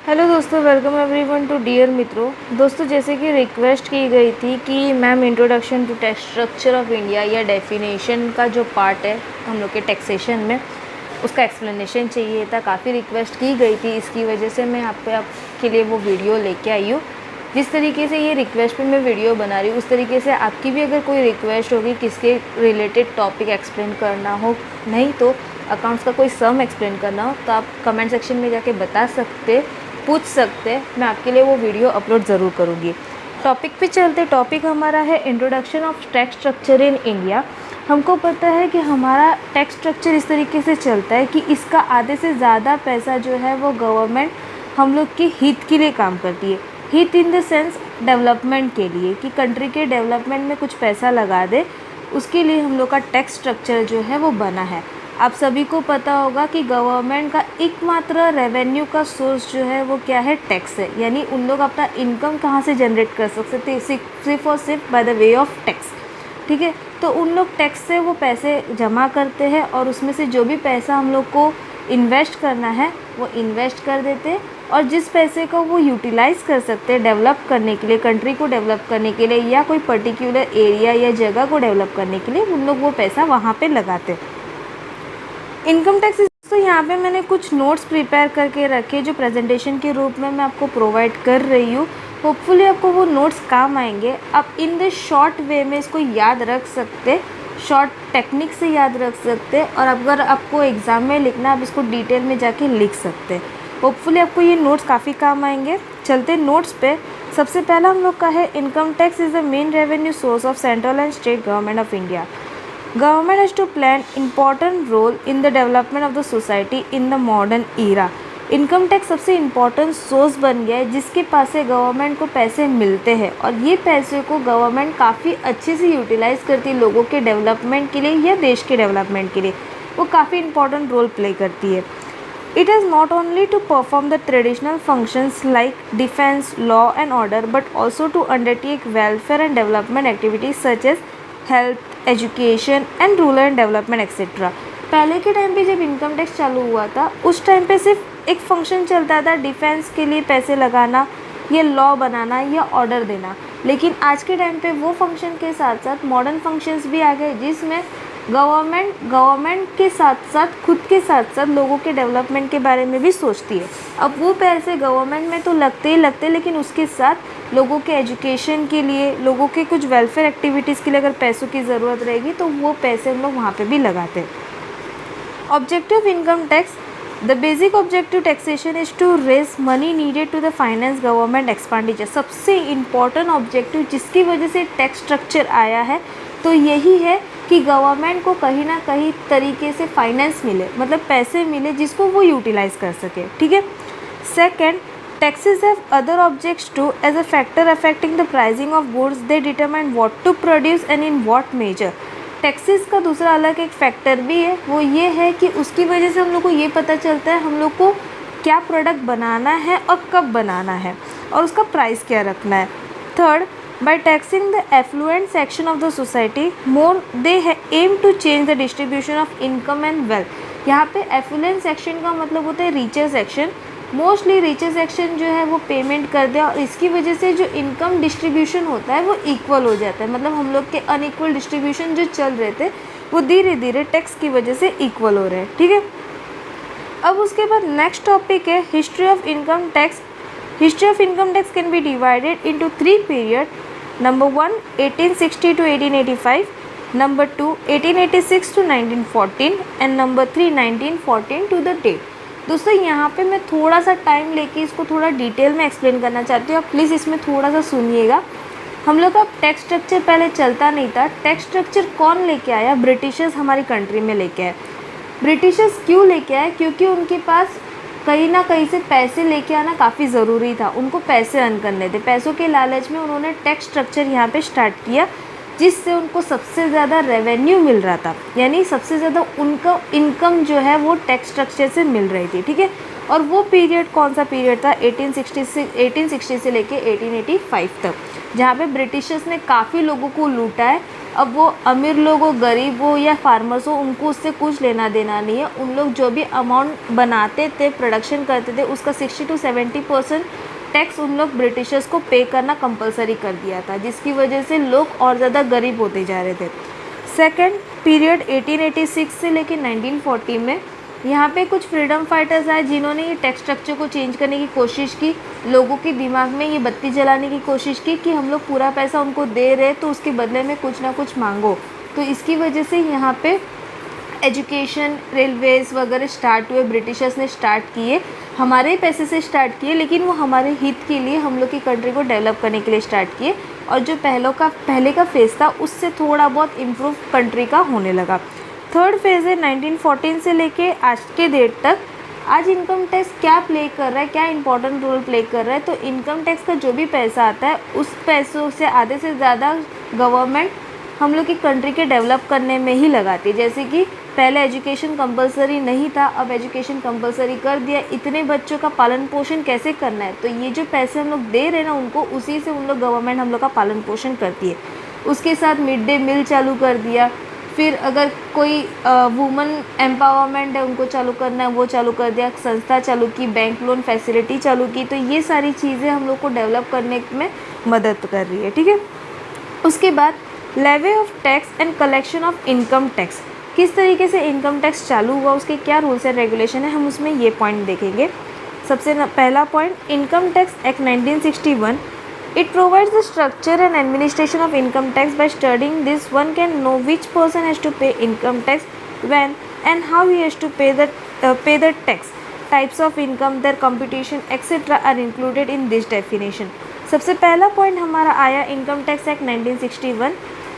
Hello दोस्तों, welcome everyone to dear मित्रों। दोस्तों, जैसे कि रिक्वेस्ट की गई थी कि ma'am introduction to tax structure of India या डेफिनेशन का जो पार्ट है हम लोग के टैक्सेशन में, उसका एक्सप्लेनेशन चाहिए था। काफ़ी रिक्वेस्ट की गई थी, इसकी वजह से मैं आपके लिए वो वीडियो लेके आई हूँ। जिस तरीके से ये रिक्वेस्ट पे मैं वीडियो बना रही हूँ, उस तरीके से आपकी भी अगर कोई रिक्वेस्ट होगी किसके रिलेटेड टॉपिक एक्सप्लेन करना हो, नहीं तो अकाउंट्स का कोई सम एक्सप्लेन करना हो, तो आप कमेंट सेक्शन में जाके बता सकते, पूछ सकते हैं। मैं आपके लिए वो वीडियो अपलोड ज़रूर करूँगी। टॉपिक पे चलते। टॉपिक हमारा है introduction of tax structure in India. हमको पता है कि हमारा टैक्स स्ट्रक्चर इस तरीके से चलता है कि इसका आधे से ज़्यादा पैसा जो है वो गवर्नमेंट हम लोग के हित के लिए काम करती है। हित इन द सेंस डेवलपमेंट के लिए, कि कंट्री के डेवलपमेंट में कुछ पैसा लगा दे, उसके लिए हम लोग का टैक्स स्ट्रक्चर जो है वो बना है। आप सभी को पता होगा कि गवर्नमेंट का एकमात्र रेवेन्यू का सोर्स जो है वो क्या है, टैक्स है। यानी उन लोग अपना इनकम कहाँ से जनरेट कर सकते हैं, सिर्फ और सिर्फ by the way of tax. ठीक है, तो उन लोग टैक्स से वो पैसे जमा करते हैं और उसमें से जो भी पैसा हम लोग को इन्वेस्ट करना है वो इन्वेस्ट कर देते हैं, और जिस पैसे को वो यूटिलाइज़ कर सकते हैं डेवलप करने के लिए, कंट्री को डेवलप करने के लिए या कोई पर्टिकुलर एरिया या जगह को डेवलप करने के लिए, उन लोग वो पैसा वहाँ पे लगाते हैं। Income tax. तो यहाँ पे मैंने कुछ नोट्स प्रिपेयर करके रखे जो प्रेजेंटेशन के रूप में मैं आपको प्रोवाइड कर रही हूँ। होपफुली आपको वो नोट्स काम आएंगे। आप इन द शॉर्ट वे में इसको याद रख सकते, शॉर्ट टेक्निक से याद रख सकते, और अगर आपको एग्ज़ाम में लिखना आप इसको डिटेल में जाके लिख सकते। होपफुली आपको ये नोट्स काफ़ी काम आएंगे। चलते नोट्स पे। सबसे पहला हम लोग का है income tax is the main revenue source of central and state government of India. Government has to play an important role in the development of the society in the modern era. Income tax सबसे important source बन गया है जिसके पास से government को पैसे मिलते हैं, और ये पैसे को गवर्नमेंट काफ़ी अच्छे से यूटिलाइज़ करती है लोगों के डेवलपमेंट के लिए या देश के डेवलपमेंट के लिए। वो काफ़ी इंपॉर्टेंट रोल प्ले करती है। It is not only to perform the traditional functions like defense, law and order, but also to undertake welfare and development activities such as health, education and rural and development etcetera. पहले के time पे जब income tax चालू हुआ था, उस time पे सिर्फ एक फंक्शन चलता था, डिफेंस के लिए पैसे लगाना या लॉ बनाना या ऑर्डर देना। लेकिन आज के टाइम पे वो फंक्शन के साथ साथ मॉडर्न फंक्शंस भी आ गए, जिसमें गवर्नमेंट के साथ साथ खुद के साथ साथ लोगों के डेवलपमेंट के बारे में भी सोचती है। अब वो पैसे गवर्नमेंट में तो लगते ही लगते, लेकिन उसके साथ लोगों के एजुकेशन के लिए, लोगों के कुछ वेलफेयर एक्टिविटीज़ के लिए अगर पैसों की ज़रूरत रहेगी तो वो पैसे हम लोग वहाँ पे भी लगाते हैं। Objective income tax. The basic objective taxation is to raise money needed to the finance government expenditure. सबसे इम्पॉर्टेंट ऑब्जेक्टिव जिसकी वजह से टैक्स स्ट्रक्चर आया है तो यही है कि गवर्नमेंट को कहीं ना कहीं तरीके से फाइनेंस मिले, मतलब पैसे मिले जिसको वो यूटिलाइज़ कर सके। ठीक है। Second, taxes have other objects to as a factor affecting the pricing of goods. They determine what to produce and in what measure. Taxes का दूसरा अलग एक फैक्टर भी है, वो ये है कि उसकी वजह से हम लोग को ये पता चलता है हम लोग को क्या प्रोडक्ट बनाना है और कब बनाना है, और उसका प्राइस क्या रखना है। Third, by taxing the affluent section of the society more, they aim to change the distribution of income and wealth. यहाँ पे affluent section का मतलब होता है richer section। Mostly richer section जो है वो पेमेंट कर दे, और इसकी वजह से जो इनकम डिस्ट्रीब्यूशन होता है वो इक्वल हो जाता है। मतलब हम लोग के अनइक्वल डिस्ट्रीब्यूशन जो चल रहे थे वो धीरे धीरे टैक्स की वजह से इक्वल हो रहे हैं। ठीक है। अब उसके बाद नेक्स्ट टॉपिक है history of income tax. History of income tax can be divided into 3 period. Number 1 1860 to 1885, number 2 1886 to 1914 and number 3 1914 to the date. दोस्तों, यहाँ पे मैं थोड़ा सा टाइम लेके इसको थोड़ा डिटेल में एक्सप्लेन करना चाहती हूँ, आप प्लीज़ इसमें थोड़ा सा सुनिएगा। हम लोग का टैक्स स्ट्रक्चर पहले चलता नहीं था। टैक्स स्ट्रक्चर कौन लेके आया? ब्रिटिशर्स हमारी कंट्री में लेके आए। ब्रिटिशर्स क्यों लेके आए? क्योंकि उनके पास कहीं ना कहीं से पैसे लेके आना काफ़ी ज़रूरी था, उनको पैसे अर्न करने थे। पैसों के लालच में उन्होंने टैक्स स्ट्रक्चर यहाँ पे स्टार्ट किया, जिससे उनको सबसे ज़्यादा रेवेन्यू मिल रहा था, यानी सबसे ज़्यादा उनका इनकम जो है वो टैक्स स्ट्रक्चर से मिल रही थी। ठीक है। और वो पीरियड कौन सा पीरियड था? 1860 से लेके 1885 तक, जहाँ पे ब्रिटिशर्स ने काफ़ी लोगों को लूटा है, अब वो अमीर लोग हो, गरीब हो या फार्मर्स हो, उनको उससे कुछ लेना देना नहीं है। उन लोग जो भी अमाउंट बनाते थे, प्रोडक्शन करते थे, उसका 60 to 70% टैक्स उन लोग ब्रिटिशर्स को पे करना कंपलसरी कर दिया था, जिसकी वजह से लोग और ज़्यादा गरीब होते जा रहे थे। सेकेंड पीरियड 1886 से लेकर 1940 में यहाँ पे कुछ फ्रीडम फाइटर्स आए जिन्होंने ये टैक्स स्ट्रक्चर को चेंज करने की कोशिश की। लोगों के दिमाग में ये बत्ती जलाने की कोशिश की कि हम लोग पूरा पैसा उनको दे रहे तो उसके बदले में कुछ ना कुछ मांगो। तो इसकी वजह से यहाँ पे एजुकेशन, रेलवेज़ वगैरह स्टार्ट हुए, ब्रिटिशर्स ने स्टार्ट किए, हमारे पैसे से स्टार्ट किए, लेकिन वो हमारे हित के लिए, हम लोग की कंट्री को डेवलप करने के लिए स्टार्ट किए। और जो पहले का फेज़ था उससे थोड़ा बहुत इम्प्रूव कंट्री का होने लगा। थर्ड फेज़ है 1914 से लेके आज के डेट तक। आज इनकम टैक्स क्या प्ले कर रहा है, क्या इंपॉर्टेंट रोल प्ले कर रहा है? तो इनकम टैक्स का जो भी पैसा आता है उस पैसों से आधे से ज़्यादा गवर्नमेंट हम लोग की कंट्री के डेवलप करने में ही लगाती है। जैसे कि पहले एजुकेशन कंपलसरी नहीं था, अब एजुकेशन कंपलसरी कर दिया। इतने बच्चों का पालन पोषण कैसे करना है, तो ये जो पैसे हम लोग दे रहे हैं ना उनको, उसी से उन लोग गवर्नमेंट हम लोग का पालन पोषण करती है। उसके साथ मिड डे मील चालू कर दिया। फिर अगर कोई वुमेन एम्पावरमेंट है, उनको चालू करना है, वो चालू कर दिया। संस्था चालू की, बैंक लोन फैसिलिटी चालू की। तो ये सारी चीज़ें हम लोग को डेवलप करने में मदद कर रही है, ठीक है। उसके बाद levy of tax and collection of income tax, किस तरीके से इनकम टैक्स चालू हुआ, उसके क्या रूल्स एंड रेगुलेशन है, हम उसमें ये पॉइंट देखेंगे। सबसे पहला point, income tax act 1961। It provides the structure and administration of income tax. By studying this, one can know which person has to pay income tax, when and how he has to pay the tax. Types of income, their computation, etc. are included in this definition. सबसे पहला point हमारा आया income tax act 1961।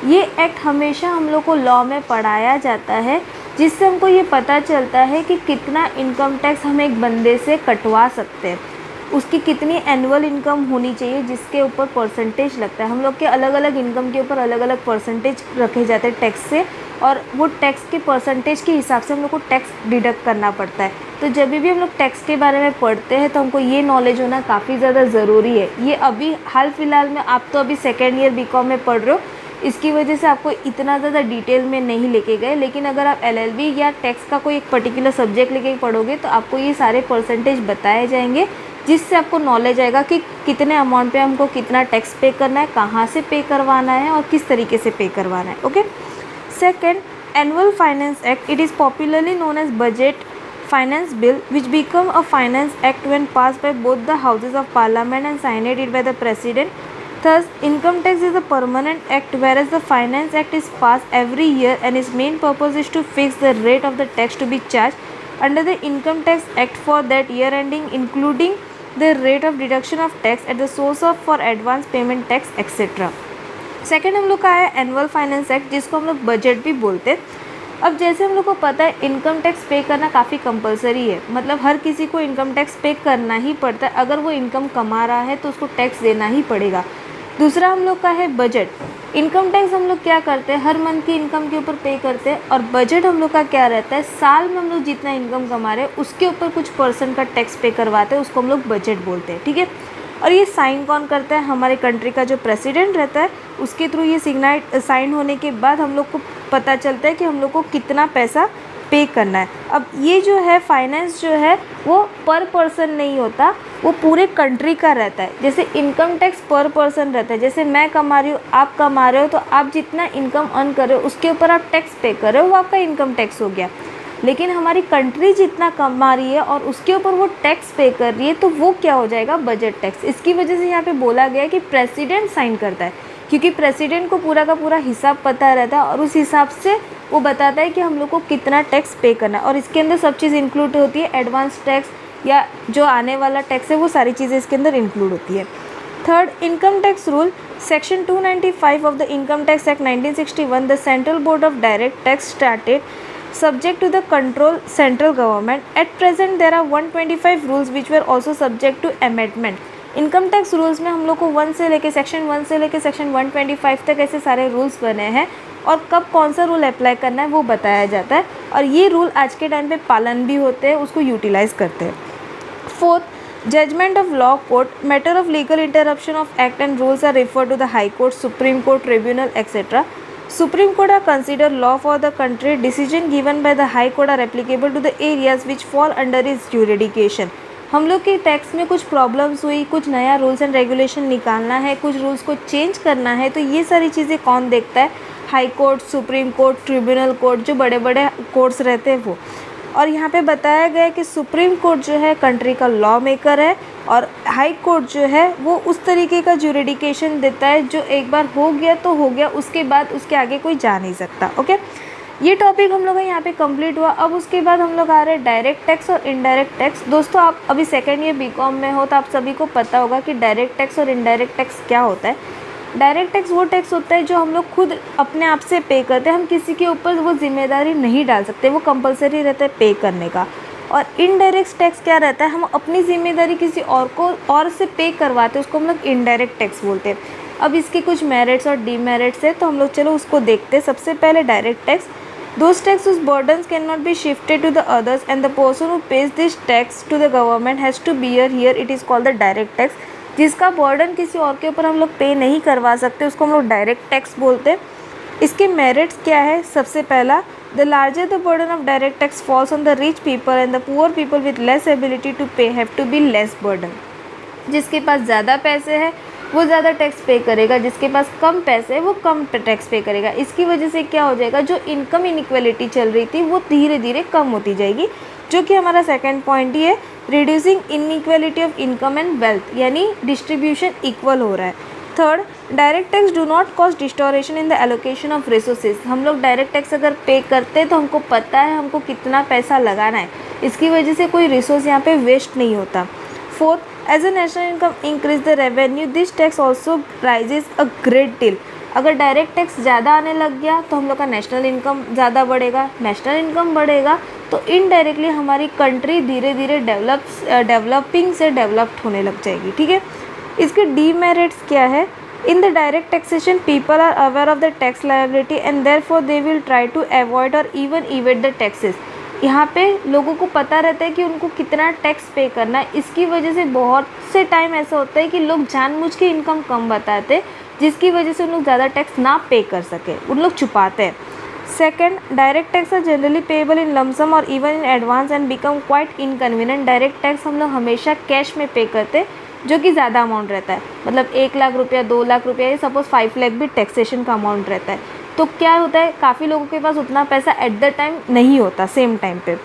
ये act हमेशा हम लोग को law में पढ़ाया जाता है, जिससे हमको ये पता चलता है कि कितना इनकम टैक्स हम एक बंदे से कटवा सकते हैं, उसकी कितनी एनुअल इनकम होनी चाहिए, जिसके ऊपर परसेंटेज लगता है। हम लोग के अलग अलग इनकम के ऊपर अलग अलग परसेंटेज रखे जाते हैं टैक्स से, और वो टैक्स के परसेंटेज के हिसाब से हम लोग को टैक्स डिडक्ट करना पड़ता है। तो जब भी हम लोग टैक्स के बारे में पढ़ते हैं तो हमको ये नॉलेज होना काफ़ी ज़्यादा ज़रूरी है। ये अभी हाल फिलहाल में आप तो अभी सेकेंड ईयर बीकॉम में पढ़ रहे हो, इसकी वजह से आपको इतना ज़्यादा डिटेल में नहीं लेके गए, लेकिन अगर आप एलएलबी या टैक्स का कोई एक पर्टिकुलर सब्जेक्ट लेके पढ़ोगे तो आपको ये सारे परसेंटेज बताए जाएंगे, जिससे आपको नॉलेज आएगा कि कितने अमाउंट पे हमको कितना टैक्स पे करना है, कहाँ से पे करवाना है और किस तरीके से पे करवाना है। Okay. Second, annual finance act. It is popularly known as budget finance bill, which become a finance act when passed by both the houses of parliament and signed it by the president. Thus, income tax is a permanent act, whereas the Finance Act is passed every year and its main purpose is to fix the rate of the tax to be charged under the Income Tax Act for that year ending, including the rate of deduction of tax at the source of for advance payment tax etc. Second हम लोग का है annual finance act, जिसको हम लोग budget भी बोलते हैं। अब जैसे हम लोग को पता है इनकम टैक्स पे करना काफ़ी कंपलसरी है, मतलब हर किसी को इनकम टैक्स पे करना ही पड़ता है। अगर वो इनकम कमा रहा है तो उसको टैक्स देना ही पड़ेगा। दूसरा हम लोग का है बजट। इनकम टैक्स हम लोग क्या करते हैं, हर मंथ की इनकम के ऊपर पे करते हैं, और बजट हम लोग का क्या रहता है, साल में हम लोग जितना इनकम कमा रहे हैं उसके ऊपर कुछ परसेंट का टैक्स पे करवाते हैं, उसको हम लोग बजट बोलते हैं, ठीक है। और ये साइन कौन करता है, हमारे कंट्री का जो प्रेसिडेंट रहता है, उसके थ्रू ये साइन होने के बाद हम लोग को पता चलता है कि हम लोग को कितना पैसा पे करना है। अब ये जो है फाइनेंस जो है वो पर पर्सन नहीं होता, वो पूरे कंट्री का रहता है। जैसे इनकम टैक्स पर पर्सन रहता है, जैसे मैं कमा रही हूँ, आप कमा रहे हो, तो आप जितना इनकम अर्न कर रहे हो उसके ऊपर आप टैक्स पे कर रहे हो, वो आपका इनकम टैक्स हो गया। लेकिन हमारी कंट्री जितना कमा रही है और उसके ऊपर वो टैक्स पे कर रही है, तो वो क्या हो जाएगा, बजट टैक्स। इसकी वजह से यहाँ पे बोला गया है कि प्रेसिडेंट साइन करता है, क्योंकि प्रेसिडेंट को पूरा का पूरा हिसाब पता रहता है और उस हिसाब से वो बताता है कि हम लोग को कितना टैक्स पे करना है। और इसके अंदर सब चीज़ इंक्लूड होती है, एडवांस टैक्स या जो आने वाला टैक्स है, वो सारी चीज़ें इसके अंदर इंक्लूड होती है। Third, income tax rule. Section 295 of the income tax act 1961, the central board of direct tax started subject to the control central government. At present there are 125 rules which were also subject to amendment. Income tax rules में हम लोग को 1 से लेके section 1 से लेके section 125 तक ऐसे सारे रूल्स बने हैं, और कब कौन सा रूल अप्लाई करना है वो बताया जाता है, और ये रूल आज के टाइम पे पालन भी होते हैं, उसको यूटिलाइज करते हैं। Fourth, judgement of law court. Matter of legal interruption of act and rules are refer to the high court, supreme court, tribunal etcetera. Supreme Court are considered law for the country. Decision given by the High Court are applicable to the areas which fall under its jurisdiction. हम लोग के tax में कुछ problems हुई, कुछ नया rules and regulation निकालना है, कुछ रूल्स को चेंज करना है, तो ये सारी चीज़ें कौन देखता है? High court, supreme court, tribunal court, जो बड़े बड़े कोर्ट्स रहते हैं वो। और यहाँ पे बताया गया है कि सुप्रीम कोर्ट जो है कंट्री का लॉ मेकर है और हाई कोर्ट जो है वो उस तरीके का ज्यूरिडिकेशन देता है जो एक बार हो गया तो हो गया, उसके बाद उसके आगे कोई जा नहीं सकता। ओके, ये टॉपिक हम लोग का यहाँ पे कंप्लीट हुआ। अब उसके बाद हम लोग आ रहे हैं डायरेक्ट टैक्स और इनडायरेक्ट टैक्स। दोस्तों आप अभी सेकेंड ईयर बीकॉम में हो तो आप सभी को पता होगा कि डायरेक्ट टैक्स और इनडायरेक्ट टैक्स क्या होता है। डायरेक्ट टैक्स वो टैक्स होता है जो हम लोग खुद अपने आप से पे करते हैं, हम किसी के ऊपर वो जिम्मेदारी नहीं डाल सकते, वो कंपलसरी रहता है पे करने का। और इनडायरेक्ट टैक्स क्या रहता है? हम अपनी जिम्मेदारी किसी और को और से पे करवाते हैं, उसको हम लोग इनडायरेक्ट टैक्स बोलते हैं। अब इसके कुछ मेरिट्स और डीमेरिट्स है, तो हम लोग चलो उसको देखते हैं। सबसे पहले direct tax, those tax whose burdens cannot be shifted to the others and the person who pays this tax to the government has to bear here, it is called the direct tax। जिसका burden किसी और के ऊपर हम लोग पे नहीं करवा सकते उसको हम लोग डायरेक्ट टैक्स बोलते हैं। इसके मेरिट्स क्या है? सबसे पहला, the larger the burden of direct tax falls on the rich people and the poor people with less ability to pay have to be less burden. जिसके पास ज़्यादा पैसे हैं वो ज़्यादा टैक्स पे करेगा, जिसके पास कम पैसे है वो कम टैक्स पे करेगा। इसकी वजह से क्या हो जाएगा? जो इनकम इनइक्वालिटी चल रही थी वो धीरे धीरे कम होती जाएगी, जो कि हमारा सेकंड पॉइंट ही है, reducing inequality of income and wealth, यानी डिस्ट्रीब्यूशन इक्वल हो रहा है। Third, direct tax do not cause distortion in the allocation of resources. हम लोग डायरेक्ट टैक्स अगर पे करते हैं तो हमको पता है हमको कितना पैसा लगाना है, इसकी वजह से कोई रिसोर्स यहाँ पे वेस्ट नहीं होता। Fourth, as a national income increase the revenue this tax also raises a great deal. अगर डायरेक्ट टैक्स ज़्यादा आने लग गया तो हम लोग का नेशनल इनकम ज़्यादा बढ़ेगा, नेशनल इनकम बढ़ेगा तो इनडायरेक्टली हमारी कंट्री धीरे धीरे डेवलपिंग से डेवलप्ड होने लग जाएगी। ठीक है, इसके डीमेरिट्स क्या है? In the direct taxation people are aware of the tax liability and therefore they will try to avoid और इवन इवेट द टैक्सेस। यहाँ पे लोगों को पता रहता है कि उनको कितना टैक्स पे करना है, इसकी वजह से बहुत से टाइम ऐसा होता है कि लोग जानबूझ के इनकम कम बताते, जिसकी वजह से उन लोग ज़्यादा टैक्स ना पे कर सके, उन लोग छुपाते हैं। Second, direct tax are generally payable in lump sum और even in advance and become quite inconvenient. Direct tax हम लोग हमेशा कैश में पे करते, जो कि ज़्यादा अमाउंट रहता है, मतलब 1 लाख रुपया, 2 लाख रुपया, या सपोज 5 लाख भी टैक्सेशन का अमाउंट रहता है। तो क्या होता है, काफ़ी लोगों के पास उतना पैसा एट द टाइम नहीं होता सेम टाइम पे।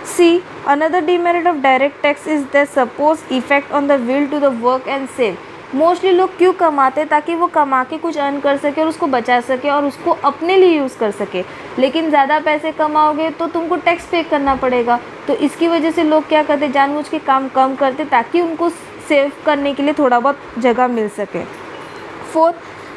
C, another demerit of direct tax is the suppose effect on the will to the work and save. Mostly लोग क्यों कमाते? ताकि वो कमा के कुछ अर्न कर सके और उसको बचा सके और उसको अपने लिए यूज़ कर सके। लेकिन ज़्यादा पैसे कमाओगे तो तुमको टैक्स पे करना पड़ेगा, तो इसकी वजह से लोग क्या करते, जानबूझ के काम कम करते ताकि उनको सेव करने के लिए थोड़ा बहुत जगह मिल सके। Fourth,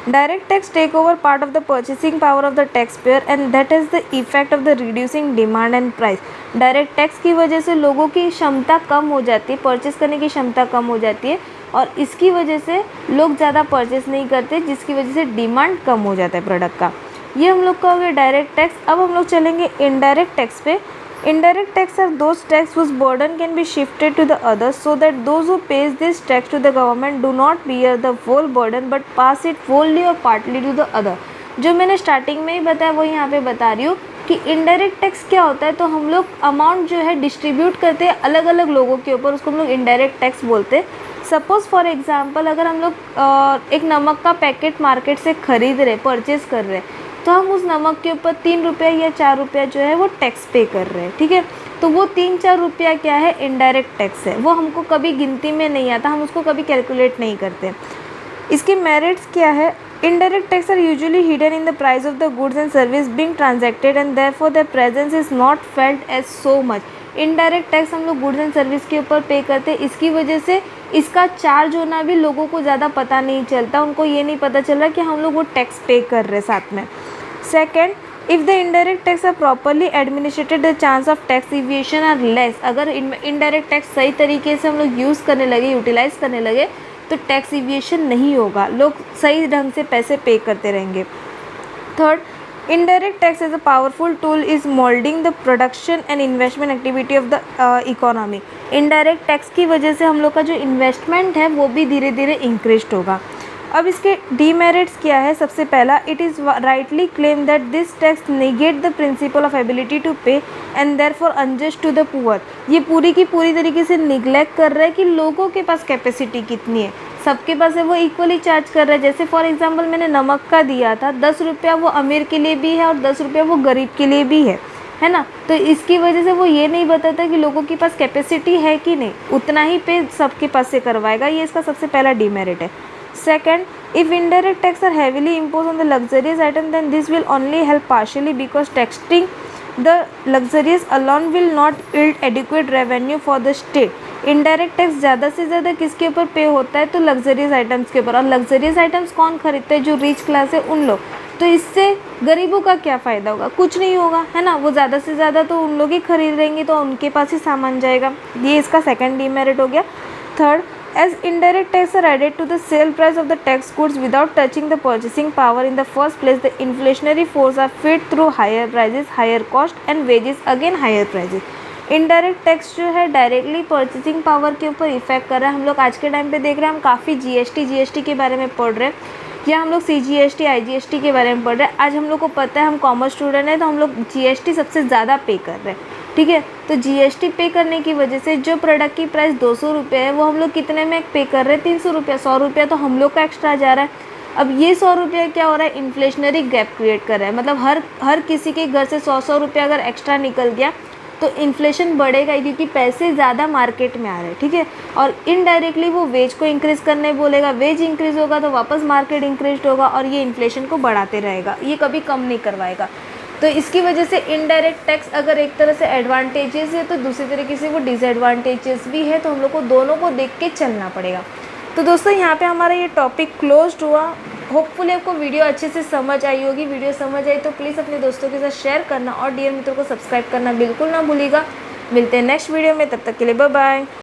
direct tax take over part of the purchasing power of the taxpayer and that is the effect of the reducing demand and price. Direct tax की वजह से लोगों की क्षमता कम हो जाती है, परचेस करने की क्षमता कम हो जाती है और इसकी वजह से लोग ज़्यादा परचेस नहीं करते, जिसकी वजह से डिमांड कम हो जाता है प्रोडक्ट का। ये हम लोग का हो गया डायरेक्ट टैक्स। अब हम लोग चलेंगे इनडायरेक्ट टैक्स पे। Indirect tax are those tax whose burden can be shifted to the others so that those who pays this tax to the government do not bear the whole burden but pass it wholly or partly to the other। जो मैंने starting में ही बताया वो यहाँ पे बता रही हूँ कि इनडायरेक्ट टैक्स क्या होता है। तो हम लोग अमाउंट जो है डिस्ट्रीब्यूट करते हैं अलग अलग लोगों के ऊपर, उसको हम लोग इनडायरेक्ट टैक्स बोलते हैं। सपोज़ फॉर एग्जांपल अगर हम लोग एक नमक का पैकेट मार्केट से ख़रीद रहे, परचेज़ कर रहे, तो हम उस नमक के ऊपर 3 रुपया या 4 रुपया जो है वो टैक्स पे कर रहे हैं। ठीक है, तो वो 3-4 रुपया क्या है, इनडायरेक्ट टैक्स है। वो हमको कभी गिनती में नहीं आता, हम उसको कभी कैलकुलेट नहीं करते। इसके मेरिट्स क्या है? Indirect tax are usually hidden in the price of the goods and service being transacted and therefore their presence is not felt as so much. Indirect tax हम लोग गुड्स एंड सर्विस के ऊपर पे करते हैं, इसकी वजह से इसका चार्ज होना भी लोगों को ज़्यादा पता नहीं चलता, उनको ये नहीं पता चल रहा कि हम लोग वो टैक्स पे कर रहे हैं साथ में। Second, if the indirect tax are properly administrated the chance of tax evasion are less. अगर इनडायरेक्ट टैक्स सही तरीके से हम लोग यूज़ करने लगे, यूटिलाइज़ करने लगे, तो टैक्स इवेशन नहीं होगा, लोग सही ढंग से पैसे पे करते रहेंगे। Third, indirect tax as a powerful tool is molding the production and investment activity of the economy। indirect tax की वजह से हम लोग का जो इन्वेस्टमेंट है वो भी धीरे धीरे इंक्रीज होगा। अब इसके डीमेरिट्स क्या है? सबसे पहला, it is rightly claim that this tax negate the principle of ability to pay and therefore unjust to the poor. ये पूरी की पूरी तरीके से निगलेक्ट कर रहा है कि लोगों के पास कैपेसिटी कितनी है, सबके पास है वो इक्वली चार्ज कर रहा है। जैसे फॉर एग्जांपल मैंने नमक का दिया था, 10 रुपया वो अमीर के लिए भी है और 10 रुपया वो गरीब के लिए भी है ना। तो इसकी वजह से वो ये नहीं बताता कि लोगों के पास कैपेसिटी है कि नहीं, उतना ही पे सबके पास से करवाएगा। ये इसका सबसे पहला डीमेरिट है। Second, if indirect tax are heavily imposed on the luxurious item, then this will only help partially because taxing the luxurious alone will not yield adequate revenue for the state. Indirect tax ज़्यादा से ज़्यादा किसके ऊपर पे होता है? तो luxurious items के ऊपर। और लग्जरियस आइटम्स कौन खरीदते हैं? जो रिच क्लास है उन लोग। तो इससे गरीबों का क्या फ़ायदा होगा? कुछ नहीं होगा, है ना। वो ज़्यादा से ज़्यादा तो उन लोग ही खरीदेंगे, तो उनके पास ही सामान जाएगा। ये इसका सेकेंड डीमेरिट हो गया। Third, as indirect tax are added to the sale price of the tax goods without touching the purchasing power in the first place, the inflationary force are fed through higher prices, higher cost and wages, again higher prices. Indirect tax जो है directly purchasing power के ऊपर effect कर रहा है। हम लोग आज के टाइम पे देख रहे हैं, हम काफ़ी जीएसटी के बारे में पढ़ रहे हैं, या हम लोग सीजीएसटी आईजीएसटी के बारे में पढ़ रहे हैं। आज हम लोग को पता है, हम कॉमर्स स्टूडेंट हैं, तो हम लोग जीएसटी सबसे ज़्यादा पे कर रहे हैं, ठीक है। तो जीएसटी पे करने की वजह से जो प्रोडक्ट की प्राइस 200 रुपये है, वो हम लोग कितने में पे कर रहे हैं? 300 रुपया। 100 रुपया तो हम लोग का एक्स्ट्रा जा रहा है। अब ये 100 रुपया क्या हो रहा है? इन्फ्लेशनरी गैप क्रिएट कर रहा है। मतलब हर किसी के घर से 100 रुपया अगर एक्स्ट्रा निकल गया तो इन्फ्लेशन बढ़ेगा, क्योंकि पैसे ज़्यादा मार्केट में आ रहे हैं, ठीक है। और इनडायरेक्टली वो वेज को इंक्रीज़ करने बोलेगा, वेज इंक्रीज़ होगा तो वापस मार्केट इंक्रीज होगा, और ये इन्फ्लेशन को बढ़ाते रहेगा, ये कभी कम नहीं करवाएगा। तो इसकी वजह से इनडायरेक्ट टैक्स अगर एक तरह से एडवांटेजेस है, तो दूसरी तरीके से वो डिसएडवांटेजेस भी है। तो हम लोग को दोनों को देख के चलना पड़ेगा। तो दोस्तों, यहाँ पे हमारा ये टॉपिक क्लोज्ड हुआ। होपफुली आपको वीडियो अच्छे से समझ आई होगी। वीडियो समझ आई तो प्लीज़ अपने दोस्तों के साथ शेयर करना और डियर मित्रों को सब्सक्राइब करना बिल्कुल ना भूलिएगा। मिलते हैं नेक्स्ट वीडियो में, तब तक के लिए बाय बाय।